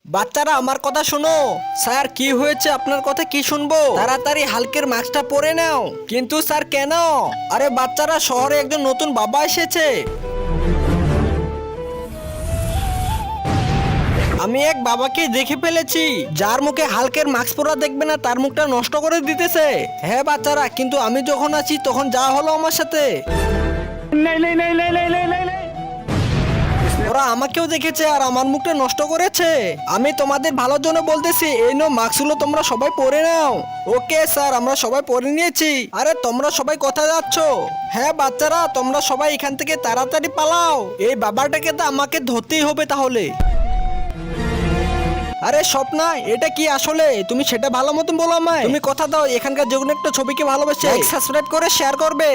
বাচ্চারা আমার কথা শোনো। স্যার কি হয়েছে, আপনার কথা কি শুনবো? তাড়াতাড়ি হালকের মাস্কটা পরে নাও। কিন্তু স্যার কেন? আরে বাচ্চারা, শহরে একজন নতুন বাবা এসেছে। আমি এক বাবাকে দেখে ফেলেছি, যার মুখে হালকের মাস্ক পরা দেখবে না তার মুখটা নষ্ট করে দিতেছে। হ্যাঁ বাচ্চারা, কিন্তু আমি যখন আছি তখন যা হলো আমার সাথে। ওরা আমাকেও দেখেছে আর আমার মুখটা নষ্ট করেছে। আমি তোমাদের ভালোর জন্য বলতেছি, এই নো মাস্কগুলো তোমরা সবাই পরে নাও। ওকে স্যার, আমরা সবাই পরে নিয়েছি। আরে তোমরা সবাই কোথায় যাচ্ছ? হ্যাঁ বাচ্চারা, তোমরা সবাই এখান থেকে তাড়াতাড়ি পালাও। এই বাবাটাকে তো আমাকে ধরতেই হবে তাহলে। আরে স্বপ্না, এটা কি আসলে? তুমি সেটা ভালো মতন বলো আমায়। তুমি কথা দাও এখানকার যে কোনো একটা ছবিকে ভালোবাসে সাবস্ক্রাইব করে শেয়ার করবে।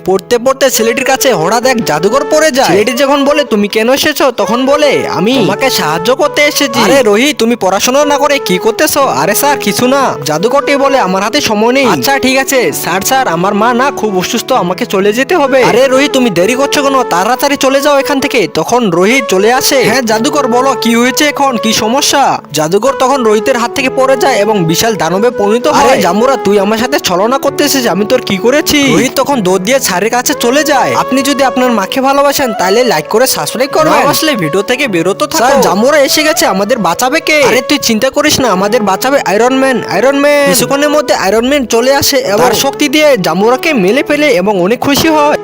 পড়তে পড়তে ছেলেটির কাছে হঠাৎ এক জাদুঘর পড়ে যায়। ছেলেটি যখন বলে তুমি কেন এসেছো, তখন বলে আমি তোমাকে সাহায্য করতে এসেছি। আরে রোহিত, তুমি পড়াশোনা না করে কি করতেছো? আরে স্যার কিছু না। জাদুঘরটি বলে আমার হাতে সময় নেই। আচ্ছা ঠিক আছে স্যার, আমার মা না খুব অসুস্থ, আমাকে চলে যেতে হবে। আরে রোহিত, তুমি দেরি করছো কেন? তাড়াতাড়ি চলে যাও এখান থেকে। তখন রোহিত চলে আসে। হ্যাঁ জাদুকর বলো, কি হয়েছে এখন, কি সমস্যা? জাদুঘর তখন রোহিতের হাত থেকে পড়ে যায় এবং বিশাল দানবে পরিণত হয়। জাম্বুরা, তুই আমার সাথে ছলনা করতে এসেছিস, আমি তোর কি করেছি? রোহিত তখন দৌড় দিয়ে স্যারের কাছে চলে যায়। আপনি যদি আপনার মাকে ভালোবাসেন তাহলে লাইক করে সাবস্ক্রাইব করবেন, আসলে ভিডিও থেকে বেরোতে থাকো। স্যার জাম্বুরা এসে গেছে, আমাদের বাঁচাবে কে? আরে তুই চিন্তা করিস না, আমাদের বাঁচাবে আয়রন ম্যান। কিছুক্ষণের মধ্যে আয়রন ম্যান চলে আসে এবং তার শক্তি দিয়ে জাম্বুরাকে মেলে ফেলে এবং অনেক খুশি হয়।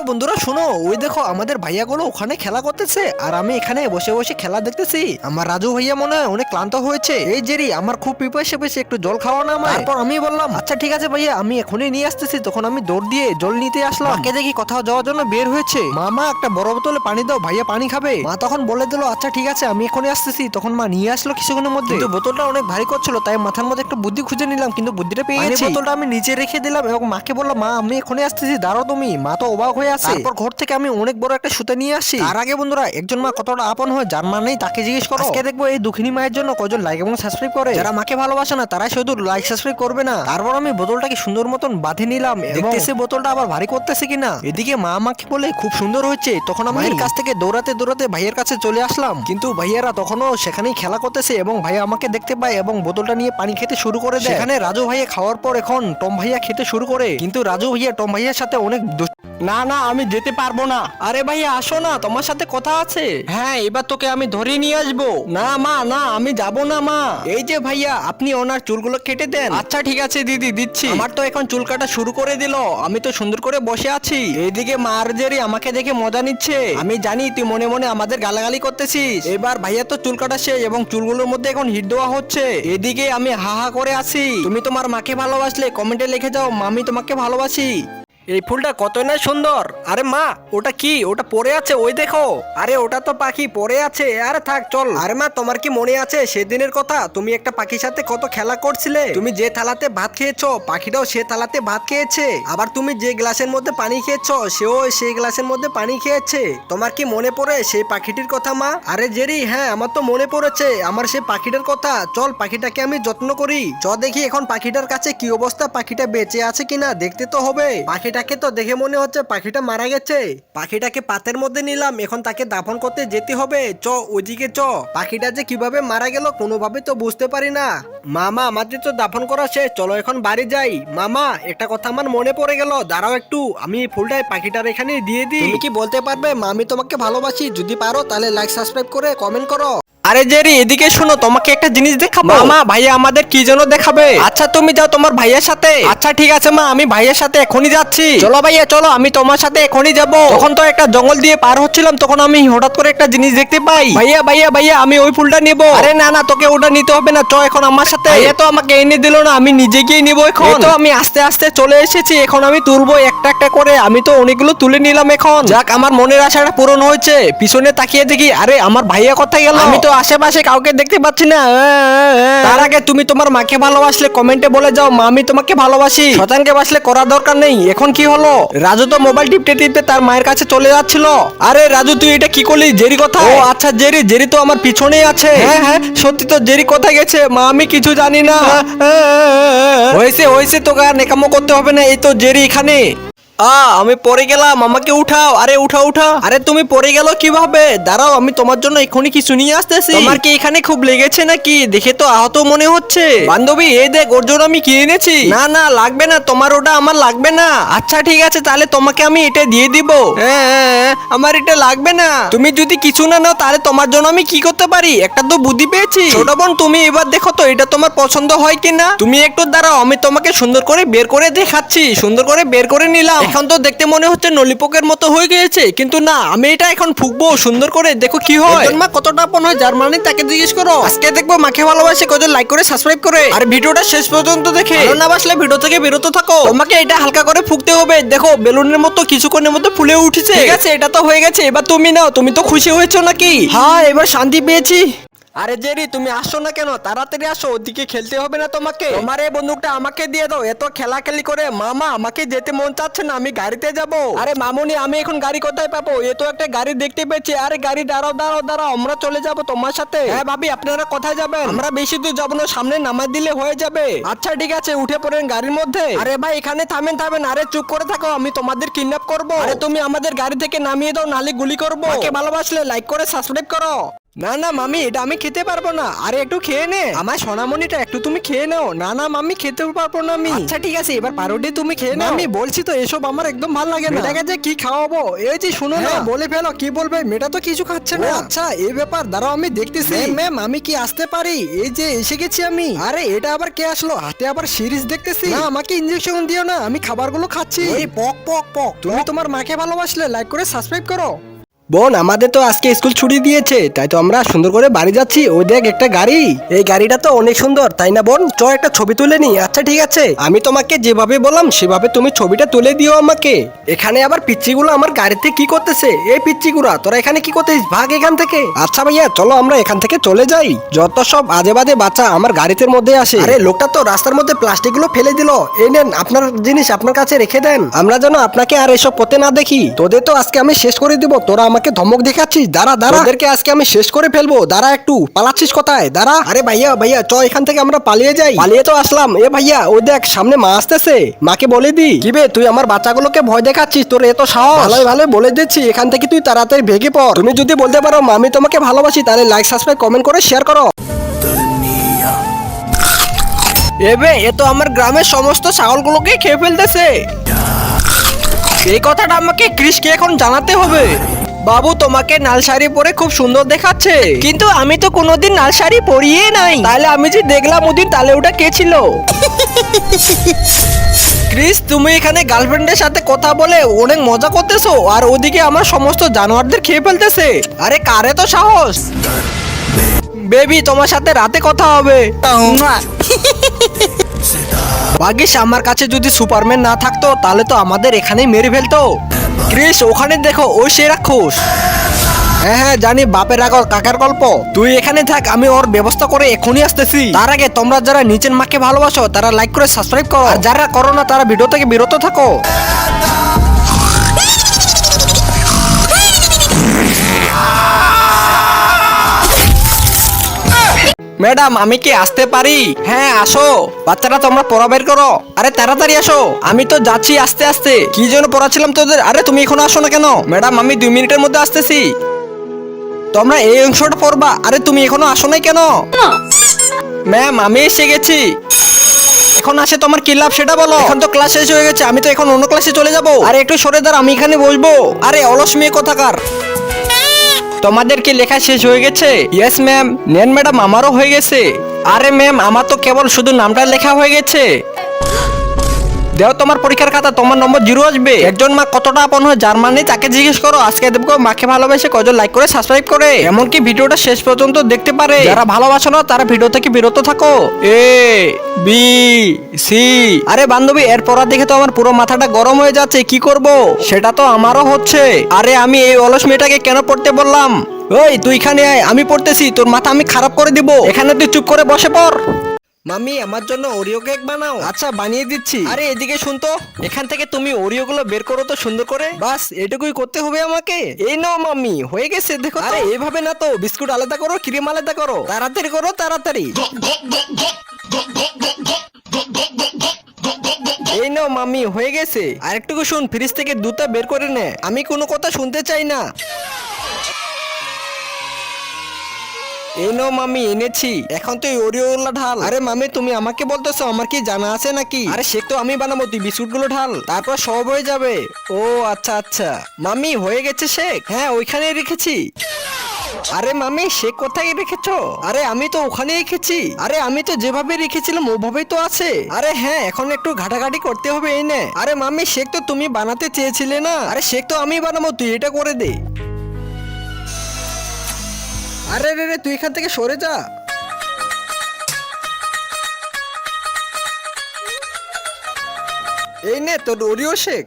বন্ধুরা শোনো, ওই দেখো আমাদের ভাইয়াগুলো ওখানে খেলা করতেছে আর আমি এখানে বসে বসে খেলা দেখতেছি। আমার রাজু ভাইয়া মনে হয় অনেক ক্লান্ত হয়েছে। এই জেরি, আমার খুব পিপাসা পেয়েছে, একটু জল খাওয়া না আমায়। তারপর আমি বললাম আচ্ছা ঠিক আছে ভাইয়া, আমি এখনই নিয়ে আসতেছি। তখন আমি দৌড় দিয়ে জল নিতে আসলাম। মাকে দেখি কোথাও যাওয়ার জন্য বের হয়েছে। মামা একটা বড় বোতলে পানি দাও, ভাইয়া পানি খাবে। মা তখন বলে দিল আচ্ছা ঠিক আছে, আমি এখনই আসতেছি। তখন মা নিয়ে আসলো কিছুক্ষণের মধ্যে। কিন্তু বোতলটা অনেক ভারী করছিল, তাই মাথার মধ্যে একটা বুদ্ধি খুঁজে নিলাম, কিন্তু বুদ্ধিটা পেয়ে গেছি। বোতলটা আমি নিচে রেখে দিলাম এবং মাকে বললাম মা আমি এখনই আসতেছি, দাঁড়াও তুমি। মা তো অবাক হয়ে আছে। তারপর ঘর থেকে আমি অনেক বড় একটা সুতা নিয়ে আসি। তার আগে বন্ধুরা, একজন মা কতটা আপন হয় যার মা নেই তাকে জিজ্ঞেস করো। আজকে দেখবো এই দুঃখিনী মায়ের জন্য কজন লাইক এবং সাবস্ক্রাইব করে। যারা মাকে ভালোবাসে না তারা শুধু লাইক সাবস্ক্রাইব করবে না। তারপর আমি বোতলটাকে সুন্দর মতন বাঁধে নিলাম, দেখতেছি বোতলটা আবার ভারী করতেছে কিনা। এদিকে মা আমাকে বলে খুব সুন্দর হয়েছে। তখন আমি মায়ের কাছ থেকে দৌড়াতে দৌড়াতে ভাইয়ের কাছে চলে আসলাম, কিন্তু ভাইয়ারা তখনও সেখানেই খেলা করতেছে এবং ভাইয়া আমাকে দেখতে পায় এবং বোতলটা নিয়ে পানি খেতে শুরু করে দেয়। সেখানে রাজু ভাইয়া খাওয়ার পর এখন টম ভাইয়া খেতে শুরু করে, কিন্তু রাজু ভাইয়া টম ভাইয়ার সাথে অনেক না আমি যেতে পারবো না। আরে ভাইয়া আসো না, তোমার সাথে কথা আছে। হ্যাঁ এবার তোকে আমি ধরে নিয়ে আসবো। না মা না, আমি যাব না মা। এই যে ভাইয়া, আপনি ওনার চুলগুলো কেটে দেন। আচ্ছা ঠিক আছে দিদি, দিচ্ছি। আমার তো এখন চুল কাটা শুরু করে দিল, আমি তো সুন্দর করে বসে আছি। এইদিকে মার জেরি আমাকে দেখে মজা নিচ্ছে। আমি জানি তুই মনে মনে আমাদের গালাগালি করতেছিস। এবার ভাইয়া তো চুল কাটা শেষ এবং চুলগুলোর মধ্যে এখন হিট দেওয়া হচ্ছে। এদিকে আমি হা হা করে আছি। তুমি তোমার মাকে ভালোবাসলে কমেন্টে লিখে যাও মামি তোমাকে ভালোবাসি। এই ফুলটা কত না সুন্দর। আরে মা, ওটা কি? ওটা পড়ে আছে, ওই দেখো। আরে ওটা তো পাখি পড়ে আছে। আরে থাক চল। আরে মা, তোমার কি মনে আছে সেদিনের কথা? তুমি একটা পাখির সাথে কত খেলা করছিলে। তুমি যে থালাতে ভাত খেয়েছো, পাখিটাও সে থালাতে ভাত খেয়েছে। আবার তুমি যে গ্লাসের মধ্যে পানি খেয়েছো, সেও সেই গ্লাসের মধ্যে পানি খেয়েছে। তোমার কি মনে পড়ে সেই পাখিটির কথা মা? আরে জেরি, হ্যাঁ আমার তো মনে পড়েছে আমার সেই পাখিটার কথা। চল পাখিটাকে আমি যত্ন করি। চ দেখি এখন পাখিটার কাছে কি অবস্থা, পাখিটা বেঁচে আছে কিনা দেখতে তো হবে। পাখিটাকে তো দেখে মনে হচ্ছে পাখিটা মারা গেছে। পাখিটাকে পাতের মধ্যে নিলাম, এখন তাকে দাফন করতে যেতে হবে। চ ওদিকে চ। পাখিটা যে কিভাবে মারা গেল কোনোভাবে তো বুঝতে পারি না। মামা, আমাদের তো দাফন করা শেষ, চলো এখন বাড়ি যাই। মামা, একটা কথা আমার মনে পড়ে গেল, দাঁড়াও একটু, আমি এই ফুলটাই পাখিটার এখানে দিয়ে দিই। তুমি কি বলতে পারবে মা আমি তোমাকে ভালোবাসি? যদি পারো তাহলে লাইক সাবস্ক্রাইব করে কমেন্ট করো। আরে জেরি এদিকে শোনো, তোমাকে একটা জিনিস দেখাবো। মা ভাইয়া আমাদের কি যেন দেখাবে। আচ্ছা তুমি যাও তোমার ভাইয়ের সাথে। আচ্ছা ঠিক আছে মা, আমি ভাইয়ের সাথে এখনই যাচ্ছি। চলো ভাইয়া চলো, আমি তোমার সাথে এখনই যাব। তখন তো একটা জঙ্গল দিয়ে পার হচ্ছিলাম, তখন আমি হঠাৎ করে একটা জিনিস দেখতে পাই। ভাইয়া আমি ওই ফুলটা নিব। আরে না তোকে ওটা নিতে হবে না, চ এখন আমার সাথে। ভাইয়া তো আমাকে এনে দিল না, আমি নিজে গিয়ে নিব এখন। তো আমি আস্তে আস্তে চলে এসেছি, এখন আমি তুলবো একটা একটা করে। আমি তো অনেকগুলো তুলে নিলাম এখন। যাক, আমার মনের আশাটা পূরণ হয়েছে। পিছনে তাকিয়ে দেখি আরে আমার ভাইয়া কোথায় গেল? আমি তো আশেপাশে কাউকে দেখতে পাচ্ছি না। তার আগে তুমি তোমার মাকে ভালোবাসলে কমেন্টে বলে যাও মা আমি তোমাকে ভালোবাসি। শতানকে বাসলে করার দরকার নেই। এখন কি হলো? রাজু তো মোবাইল টিপতে টিপতে তার মায়ের কাছে চলে যাচ্ছিল। আরে রাজু তুই এটা কি করলি? জেরি কোথায়? ও আচ্ছা জেরি তো আমার পিছনেই আছে। হ্যাঁ সত্যি তো, জেরি কোথায় গেছে? মা আমি কিছু জানি না। হয়েছে তোকে আর নেকামো করতে হবে না, এই তো জেরি এখানে। আমি পড়ে গেলাম, আমাকে উঠাও। আরে উঠা উঠা। আরে তুমি পড়ে গেল কিভাবে? দাঁড়াও, আমি তোমার জন্য এখনই কিছু নিয়ে আসতেছি। তোমার কি এখানে খুব লেগেছে নাকি? দেখে তো আহত মনে হচ্ছে। বান্ধবী এই দেখ, ওর জন্য আমি কি এনেছি। না না লাগবে না, তোমার ওটা আমার লাগবে না। আচ্ছা ঠিক আছে, তাহলে তোমাকে আমি এটা দিয়ে দিব। আমার এটা লাগবে না। তুমি যদি কিছু না নাও তাহলে তোমার জন্য আমি কি করতে পারি? একটা তো বুদ্ধি পেয়েছি। ছোট বোন তুমি এবার দেখো তো এটা তোমার পছন্দ হয় কিনা। তুমি একটু দাঁড়াও, আমি তোমাকে সুন্দর করে বের করে দেখাচ্ছি। সুন্দর করে বের করে নিলাম। এখন তো দেখতে মনে হচ্ছে নলিপকের মতো হয়ে গিয়েছে, কিন্তু না, আমি এটা এখন ফুকবো সুন্দর করে, দেখো কি হয়। একজন মা কতটা আপন হয় জার্মানি, তাকে জিজ্ঞেস করো। আজকে দেখবো মাকে ভালোবাসে কজন লাইক করে সাবস্ক্রাইব করে, আর ভিডিওটা শেষ পর্যন্ত দেখে ভালো না বাসলে ভিডিও থেকে বিরত থাকো। তোমাকে এটা হালকা করে ফুকতে হবে। দেখো বেলুনের মতো কিছুক্ষণের মধ্যে ফুলে উঠেছে। ঠিক আছে, এটা তো হয়ে গেছে। এবার তুমি নাও। তুমি তো খুশি হয়েছো নাকি? হ্যাঁ, এবার শান্তি পেয়েছি। আরে জেরি, তুমি আসছো না কেন? তাড়াতাড়ি আসো, ওদিকে খেলতে হবে না তোমাকে। তোমার এই বন্দুকটা আমাকে দিয়ে দাও। এত খেলাখেলি করে মামা আমাকে যেতে মন চাচ্ছে না, আমি গাড়িতে যাব। আরে মামুনি, আমি এখন গাড়ি কোথায় পাবো? এ তো একটা গাড়ি দেখতে পেয়েছি। আরে গাড়ি দাঁড়াও দাঁড়াও দাঁড়াও, আমরা চলে যাব তোমার সাথে। হ্যাঁ ভাবি, আপনারা কোথায় যাবেন? আমরা বেশি দূর যাবো না, সামনে নামাই দিলে হয়ে যাবে। আচ্ছা ঠিক আছে, উঠে পড়েন গাড়ির মধ্যে। আরে ভাই এখানে থামেন থামেন। আরে চুপ করে থাকো, আমি তোমাদের কিডন্যাপ করব। আরে তুমি আমাদের গাড়ি থেকে নামিয়ে দাও, নালে গুলি করবো। মাকে ভালোবাসলে লাইক করে সাবস্ক্রাইব করো। না না মামি, এটা আমি খেতে পারবো না। আরে একটু খেয়ে নে, আমার সোনামণিটা একটু তুমি খেয়ে নাও। না না মামি, খেতে পারবো না আমি। আচ্ছা ঠিক আছে, এবার পারোটি তুমি খেয়ে নাও। আমি বলছি তো, এসব আমার একদম ভালো লাগে না। এটাকে যে কি খাওয়াবো? এই যে শুনো না, বলে ফেলো কি বলবে। মেয়েটা তো কিছু খাচ্ছে না। আচ্ছা এই ব্যাপার, দাঁড়াও আমি দেখতেছি। ম্যাম আমি কি আসতে পারি? এই যে এসে গেছি আমি। আরে এটা আবার কে আসলো? হাতে আবার সিরিজ দেখতেছি। না আমাকে ইনজেকশন দিও না, আমি খাবারগুলো খাচ্ছি। এই পক পক পক। তুমি তোমার মাকে ভালোবাসলে লাইক করে সাবস্ক্রাইব করো। বোন, আমাদের তো আজকে স্কুল ছুটি দিয়েছে, তাই তো আমরা সুন্দর করে বাড়ি যাচ্ছি। ওই দেখ একটা গাড়ি, এই গাড়িটা তো অনেক সুন্দর, তাই না বোন? চ একটা ছবি তুলে নি। আচ্ছা ঠিক আছে, আমি তোমাকে যেভাবে বললাম সেভাবে তুমি ছবিটা তুলে দিও আমাকে। এখানে আবার পিচ্চিগুলো আমার গাড়িতে কি করতেছে? এই পিচ্চিগুলা তোরা এখানে কি করতেছিস? ভাগ এখান থেকে। আচ্ছা ভাইয়া চলো আমরা এখান থেকে চলে যাই। যত সব আজে বাজে বাচ্চা আমার গাড়িতে মধ্যে আসে। আরে লোকটা তো রাস্তার মধ্যে প্লাস্টিক গুলো ফেলে দিল। এই নেন আপনার জিনিস, আপনার কাছে রেখে দেন। আমরা যেন আপনাকে আর এসব পথে না দেখি। তোদের তো আজকে আমি শেষ করে দিব। তোরা আমাকে ধমক দেখাচ্ছিস? দাঁড়া দাঁড়া, ওদেরকে আজকে আমি শেষ করে ফেলবো। দাঁড়া একটু, পালাচ্ছিস কোথায়? দাঁড়া। আরে ভাইয়া ভাইয়া চ এখান থেকে আমরা পালিয়ে যাই। পালিয়ে তো আসলাম। এ ভাইয়া ওই দেখ সামনে মা আসতেছে, মাকে বলে দি। কি বে, তুই আমার বাচ্চাগুলোকে ভয় দেখাচ্ছিস? তোর এত সাহস? ভালোই ভালোই বলে দিচ্ছি, এখান থেকে তুই তাড়াতাড়ি ভেগে পড়। তুমি যদি বলতে পারো মা আমি তোমাকে ভালোবাসি, তাহলে লাইক সাবস্ক্রাইব কমেন্ট করে শেয়ার করো। এবে এ তো আমার গ্রামের সমস্ত ছাগলগুলোকে খেয়ে ফেলতেছে। এই কথাটা আমাকে ক্রিসকে এখন জানাতে হবে। বাবু তোমাকে লাল শাড়ি পরে খুব সুন্দর দেখাচ্ছে, কিন্তু আমি তো কোনোদিন লাল শাড়ি পরিয়ে নাই। তাহলে আমি যে দেখলাম ওদিন, তাহলে ওটা কে ছিল? ক্রিস, তুমি এখানে গার্লফ্রেন্ডের সাথে কথা বলে অনেক মজা করতেছো, আর ওদিকে আমার সমস্ত জানোয়ারদের খেয়ে ফেলতেছে। আরে কারে তো সাহস? বেবি তোমার সাথে রাতে কথা হবে। ভাগ্যিস আমার কাছে যদি সুপারম্যান না থাকতো, তাহলে তো আমাদের এখানেই মেরে ফেলতো। ক্রিস ওখানে দেখো, ওই সে রাক্ষস। হ্যাঁ হ্যাঁ জানি, বাপের রাগ কাকার গল্প। তুই এখানে থাক, আমি ওর ব্যবস্থা করে এখনই আসতেছি। তার আগে তোমরা যারা নিচের মাকে ভালোবাসো তারা লাইক করে সাবস্ক্রাইব করো, আর যারা করো না তারা ভিডিও থেকে বিরত থাকো। ম্যাডাম আমি কি আসতে পারি? হ্যাঁ আসো। বাচ্চারা তোমরা পড়া বের করো। আরে তাড়াতাড়ি আসো। আমি তো যাচ্ছি আস্তে আস্তে। কি জন্য পড়াচ্ছিলাম তোদের? আরে তুমি এখনো আসো না কেন? ম্যাডাম আমি 2 মিনিটের মধ্যে আসতেছি। তোমরা এই অংশটা পড়বা। আরে তুমি এখনো আসো নাই কেন? ম্যাম আমি এসে গেছি। এখন আসে তোমার কি লাভ সেটা বলো। এখন তো ক্লাস শেষ হয়ে গেছে, আমি তো এখন অন্য ক্লাসে চলে যাবো। আরে একটু সরে দাঁড়া, আমি এখানে বসবো। আরে অলস মেয়ে কোথাকার। তোমাদের কি লেখা শেষ হয়ে গেছে? Yes ma'am. নেন ম্যাডাম, আমারও হয়ে গেছে। আরে ম্যাম আমার তো কেবল শুধু নামটা লেখা হয়ে গেছে। দেও তোমার পরীক্ষার খাতা, তোমার নম্বর 0 আসবে। একজন মা কতটা আপন হয় জার্মানি, তাকে জিজ্ঞেস করো। আজকে দেখবো মাকে ভালোবেসে কজন লাইক করে সাবস্ক্রাইব করে, এমনকি ভিডিওটা শেষ পর্যন্ত দেখতে পারে। যারা ভালোবাসো না তারা ভিডিও থেকে বিরত থাকো। A B C. আরে বান্ধবী এর পড়া দেখে তো আমার পুরো মাথাটা গরম হয়ে যাচ্ছে, কি করব? সেটা তো আমারও হচ্ছে। আরে আমি এই অলস মেয়েটাকে কেন পড়তে বললাম? ওই তুই এখানে আয়, আমি পড়তেছি। তোর মাথা আমি খারাপ করে দিব। এখানে তুই চুপ করে বসে পড়। মামি আমার জন্য ওরিও কেক বানাও। আচ্ছা বানিয়ে দিচ্ছি। আরে এদিকে শুনতো, এখান থেকে তুমি ওরিও গুলো বের করো তো সুন্দর করে। বাস এটুকুই করতে হবে আমাকে। এই নাও মামি, হয়ে গেছে দেখো। আরে এভাবে না তো, বিস্কুট আলাদা করো, ক্রিম আলাদা করো। তাড়াতাড়ি করো তাড়াতাড়ি। এই নাও মাম্মি, হয়ে গেছে। আরেকটুকু শুন, ফ্রিজ থেকে দুধটা বের করে নে, আমি কোনো কথা শুনতে চাই না। এই নাও মামি, এনেছি। এখন তো ওরিওলা ঢাল। আরে মামি, তুমি আমাকে বলতেছো, আমার কি জানা আছে নাকি? আরে শেক তো আমি বানাবো, তুই বিস্কুট গুলো ঢাল, তারপর সব হয়ে যাবে। ও আচ্ছা আচ্ছা মামি, হয়ে গেছে শেক। হ্যাঁ, ওইখানে রেখেছি। আরে মামি, শেক কোথায় রেখেছো? আরে আমি তো ওখানে রেখেছি। আরে আমি তো যেভাবে রেখেছিলাম ওভাবেই তো আছে। আরে হ্যাঁ, এখন একটু ঘাটাঘাটি করতে হবে, এই নে। আরে মামি, শেক তো তুমি বানাতে চেয়েছিলে না? আরে শেক তো আমি বানাবো, তুই এটা করে দে। আরে রে রে, তুই এখান থেকে সরে যা। এই নে তোর ওরিও শেক।